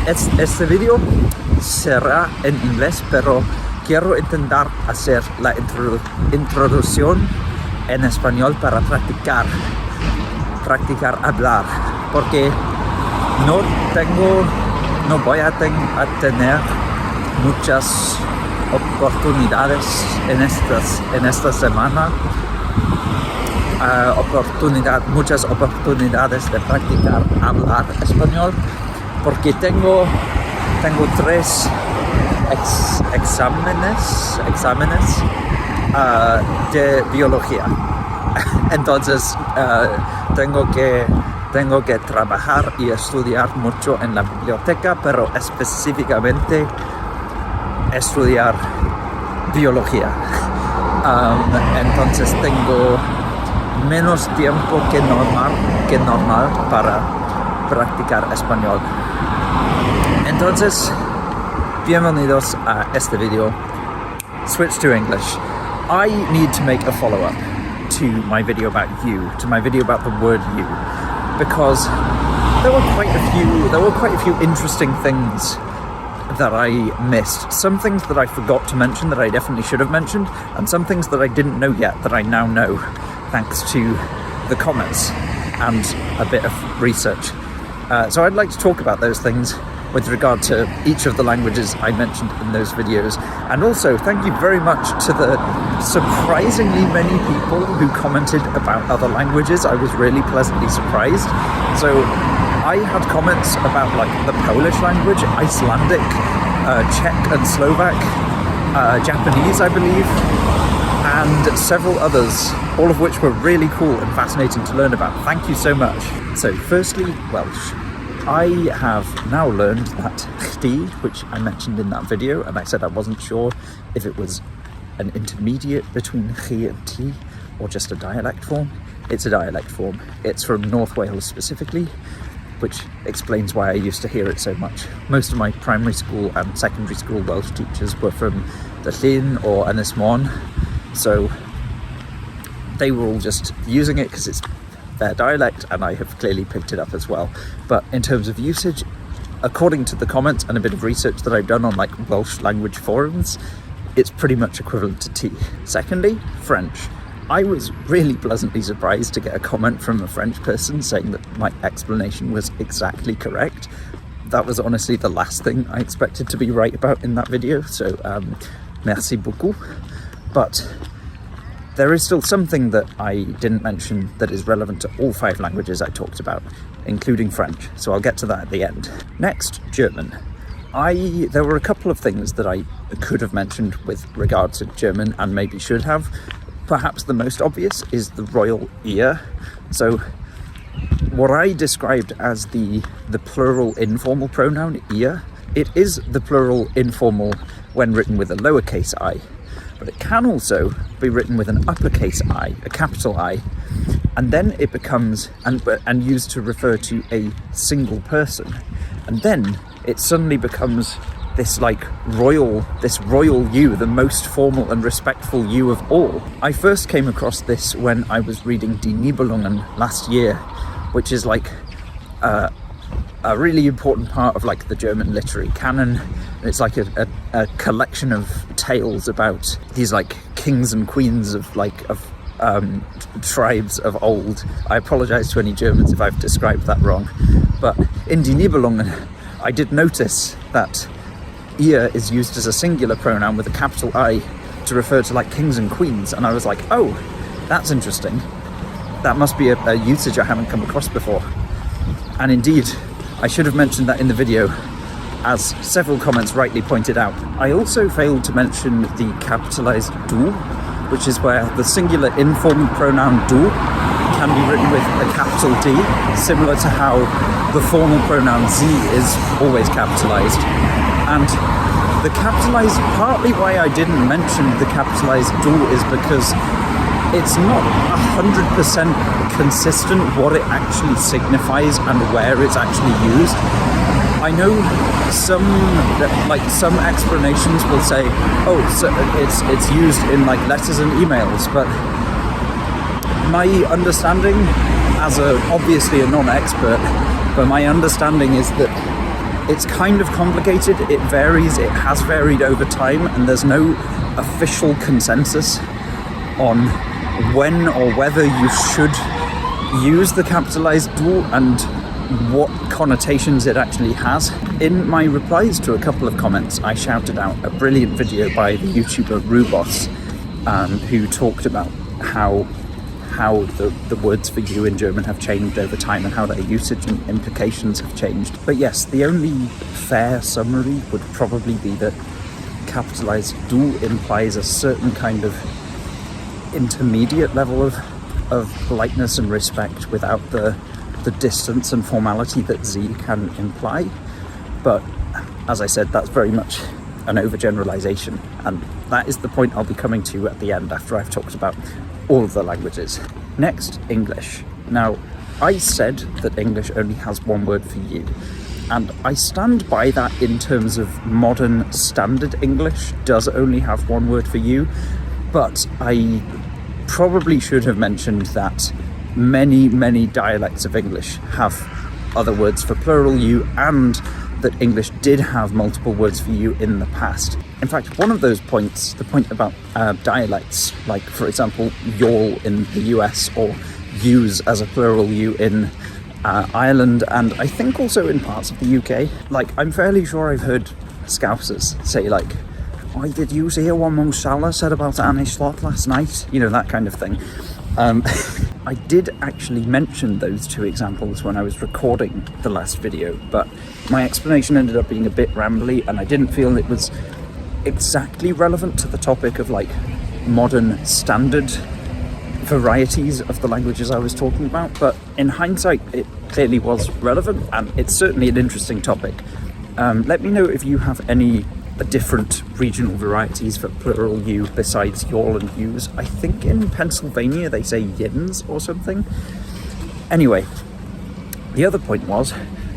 este video será en inglés, pero quiero intentar hacer la introducción en español para practicar hablar, porque no voy a tener muchas oportunidades en esta semana, muchas oportunidades de practicar hablar español, porque tengo 3 exámenes de biología. Entonces tengo que trabajar y estudiar mucho en la biblioteca, pero específicamente estudiar biología. Entonces tengo menos tiempo que normal para practicar español. Entonces, bienvenidos a este video. Switch to English. I need to make a follow-up to my video about you, to my video about the word you, because there were quite a few interesting things that I missed. Some things that I forgot to mention that I definitely should have mentioned, and some things that I didn't know yet that I now know, thanks to the comments and a bit of research. So I'd like to talk about those things with regard to each of the languages I mentioned in those videos. And also, thank you very much to the surprisingly many people who commented about other languages. I was really pleasantly surprised. So I had comments about like the Polish language, Icelandic, Czech and Slovak, Japanese, I believe, and several others, all of which were really cool and fascinating to learn about. Thank you so much. So firstly, Welsh. I have now learned that hast, which I mentioned in that video, and I said I wasn't sure if it was an intermediate between he and t, or just a dialect form. It's a dialect form. It's from North Wales specifically, which explains why I used to hear it so much. Most of my primary school and secondary school Welsh teachers were from the Llyn or Ynys Môn, so they were all just using it because it's their dialect, and I have clearly picked it up as well. But in terms of usage, according to the comments and a bit of research that I've done on like Welsh language forums, it's pretty much equivalent to T. Secondly, French. I was really pleasantly surprised to get a comment from a French person saying that my explanation was exactly correct. That was honestly the last thing I expected to be right about in that video, so merci beaucoup. But there is still something that I didn't mention that is relevant to all 5 languages I talked about, including French, so I'll get to that at the end. Next, German. There were a couple of things that I could have mentioned with regard to German, and maybe should have. Perhaps the most obvious is the royal ear. So what I described as the plural informal pronoun ear, it is the plural informal when written with a lowercase I. But it can also be written with an uppercase I, a capital I, and then it becomes, and used to refer to a single person. And then it suddenly becomes this royal you, the most formal and respectful you of all. I first came across this when I was reading Die Nibelungen last year, which is like a really important part of like the German literary canon. It's like a collection of tales about these like kings and queens of tribes of old. I apologize to any Germans if I've described that wrong, but in Die Nibelungen I did notice that ihr is used as a singular pronoun with a capital I to refer to like kings and queens, and I was like, oh, that's interesting. That must be a usage I haven't come across before. And indeed, I should have mentioned that in the video, as several comments rightly pointed out. I also failed to mention the capitalized du, which is where the singular informal pronoun du can be written with a capital D, similar to how the formal pronoun sie is always capitalized. And the capitalized, partly why I didn't mention the capitalized du is because it's not 100% consistent what it actually signifies and where it's actually used. I know some explanations will say, oh, so it's used in like letters and emails, but my understanding, as obviously a non-expert, but my understanding is that It's kind of complicated, it varies, it has varied over time, and there's no official consensus on when or whether you should use the capitalized du and what connotations it actually has. In my replies to a couple of comments, I shouted out a brilliant video by the YouTuber Rubos, who talked about how the words for you in German have changed over time and how their usage and implications have changed. But yes, the only fair summary would probably be that capitalized du implies a certain kind of intermediate level of politeness and respect without the distance and formality that Z can imply. But as I said, that's very much an overgeneralization, and that is the point I'll be coming to at the end after I've talked about all of the languages. Next, English. Now, I said that English only has one word for you, and I stand by that in terms of modern standard English does only have one word for you, but I probably should have mentioned that many dialects of English have other words for plural you, and that English did have multiple words for you in the past. In fact, one of those points, the point about dialects, like for example, y'all in the US or yous as a plural you in Ireland, and I think also in parts of the UK. Like, I'm fairly sure I've heard Scousers say like, "Why did you hear what Mo Salah said about Annie Slot last night?" You know, that kind of thing. I did actually mention those two examples when I was recording the last video, but my explanation ended up being a bit rambly, and I didn't feel it was exactly relevant to the topic of like modern standard varieties of the languages I was talking about. But in hindsight, it clearly was relevant, and it's certainly an interesting topic. Let me know if you have any different regional varieties for plural you besides y'all and yous. I think in Pennsylvania they say yins or something. Anyway, the other point was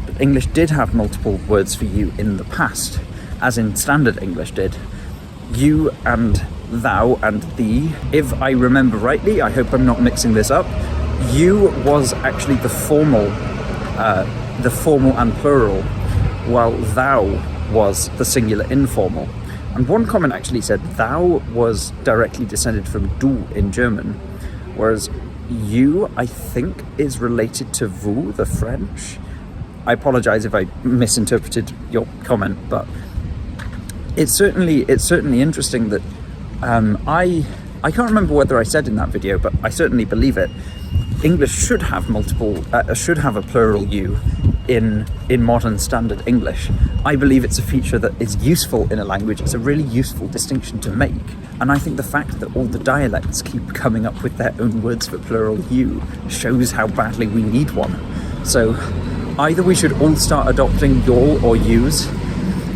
that English did have multiple words for you in the past, as in standard English did. You and thou and thee. If I remember rightly, I hope I'm not mixing this up, you was actually the formal and plural, while thou was the singular informal. And one comment actually said thou was directly descended from du in German, whereas you, I think, is related to vous, the French. I apologize if I misinterpreted your comment, but it's certainly interesting that I can't remember whether I said in that video, but I certainly believe it. English should have should have a plural you in modern standard English. I believe it's a feature that is useful in a language. It's a really useful distinction to make, and I think the fact that all the dialects keep coming up with their own words for plural you shows how badly we need one. So either we should all start adopting y'all or yous,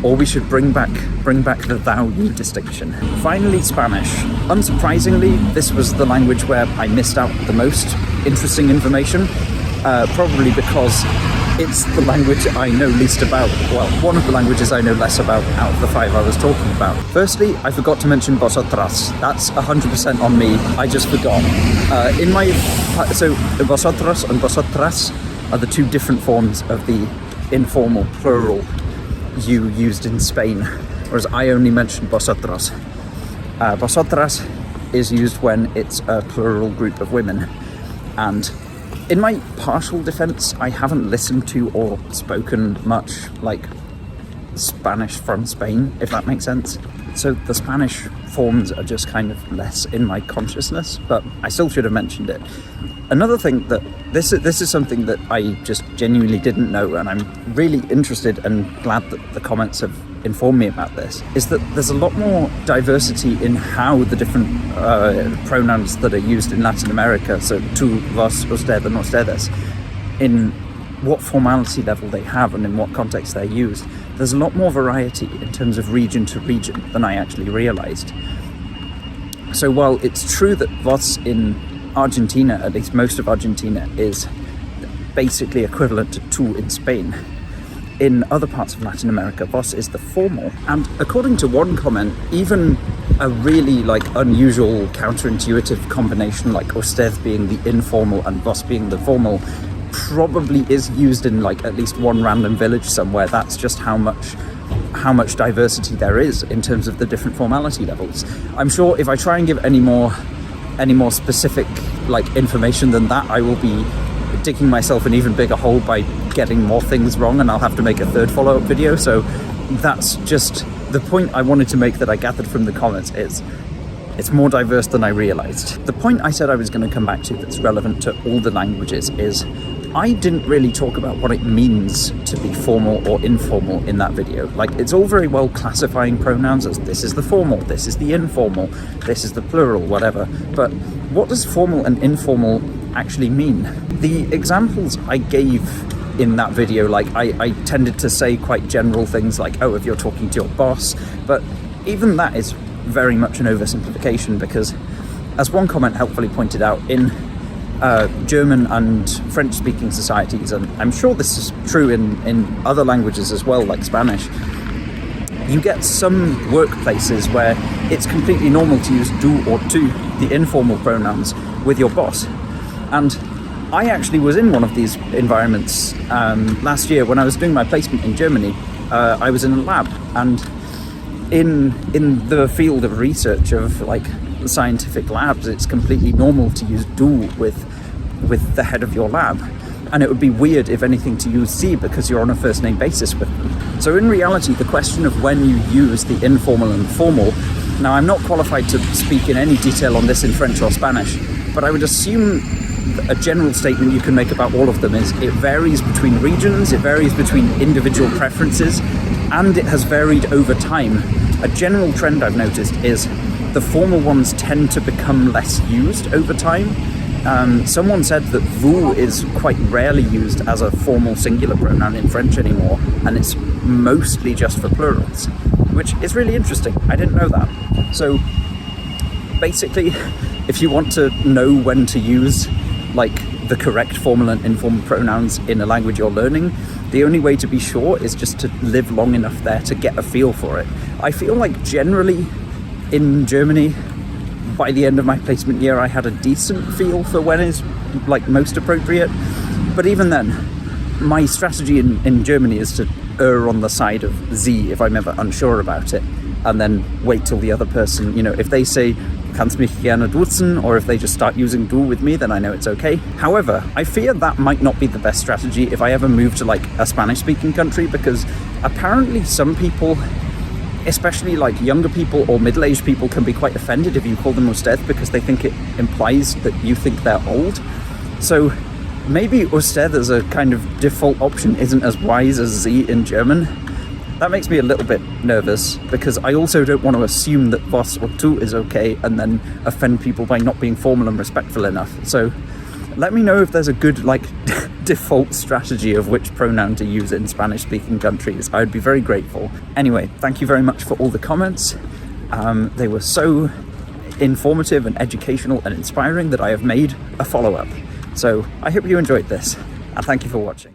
or we should bring back the thou you distinction. Finally, Spanish. Unsurprisingly, this was the language where I missed out the most interesting information, probably because it's the language I know least about. Well, one of the languages I know less about out of the 5 I was talking about. Firstly, I forgot to mention vosotras. That's 100% on me. I just forgot. So vosotros and vosotras are the two different forms of the informal plural you used in Spain, whereas I only mentioned vosotros. Vosotras is used when it's a plural group of women, and in my partial defense, I haven't listened to or spoken much like Spanish from Spain, if that makes sense. So the Spanish forms are just kind of less in my consciousness, but I still should have mentioned it. Another thing that this is something that I just genuinely didn't know, and I'm really interested and glad that the comments have informed me about this, is that there's a lot more diversity in how the different pronouns that are used in Latin America, so tú, vos, usted, and ustedes, in what formality level they have and in what context they're used. There's a lot more variety in terms of region to region than I actually realized. So while it's true that vos in Argentina, at least most of Argentina, is basically equivalent to tú in Spain, in other parts of Latin America, vos is the formal. And according to one comment, even a really unusual counterintuitive combination like usted being the informal and vos being the formal probably is used in like at least one random village somewhere. That's just how much diversity there is in terms of the different formality levels. I'm sure if I try and give any more specific like information than that, I will be digging myself an even bigger hole by getting more things wrong, and I'll have to make a third follow-up video. So that's just the point I wanted to make that I gathered from the comments is it's more diverse than I realized. The point I said I was going to come back to that's relevant to all the languages is I didn't really talk about what it means to be formal or informal in that video. Like, it's all very well classifying pronouns as this is the formal, this is the informal, this is the plural, whatever. But what does formal and informal actually mean? The examples I gave in that video, like I tended to say quite general things like, oh, if you're talking to your boss, but even that is very much an oversimplification, because as one comment helpfully pointed out, in German and French-speaking societies, and I'm sure this is true in other languages as well, like Spanish, you get some workplaces where it's completely normal to use du or tu, the informal pronouns, with your boss. And I actually was in one of these environments last year when I was doing my placement in Germany. I was in a lab, and in the field of research of like scientific labs, it's completely normal to use du with the head of your lab, and it would be weird if anything to use sie because you're on a first name basis with them. So in reality, the question of when you use the informal and formal, now I'm not qualified to speak in any detail on this in French or Spanish, but I would assume a general statement you can make about all of them is it varies between regions, it varies between individual preferences, and it has varied over time. A general trend I've noticed is the formal ones tend to become less used over time. Someone said that vous is quite rarely used as a formal singular pronoun in French anymore, and it's mostly just for plurals, which is really interesting. I didn't know that. So basically, if you want to know when to use like the correct formal and informal pronouns in a language you're learning, the only way to be sure is just to live long enough there to get a feel for it. I feel like generally in Germany, by the end of my placement year, I had a decent feel for when is like most appropriate. But even then, my strategy in Germany is to err on the side of sie if I'm ever unsure about it, and then wait till the other person, you know, if they say kannst mich gerne duzen, or if they just start using du with me, then I know it's okay. However, I fear that might not be the best strategy if I ever move to like a Spanish-speaking country, because apparently some people, especially like younger people or middle-aged people, can be quite offended if you call them usted because they think it implies that you think they're old. So maybe usted as a kind of default option isn't as wise as sie in German. That makes me a little bit nervous, because I also don't want to assume that was or tu is okay and then offend people by not being formal and respectful enough. So let me know if there's a good like default strategy of which pronoun to use in Spanish-speaking countries. I would be very grateful. Anyway, thank you very much for all the comments. They were so informative and educational and inspiring that I have made a follow-up. So I hope you enjoyed this, and thank you for watching.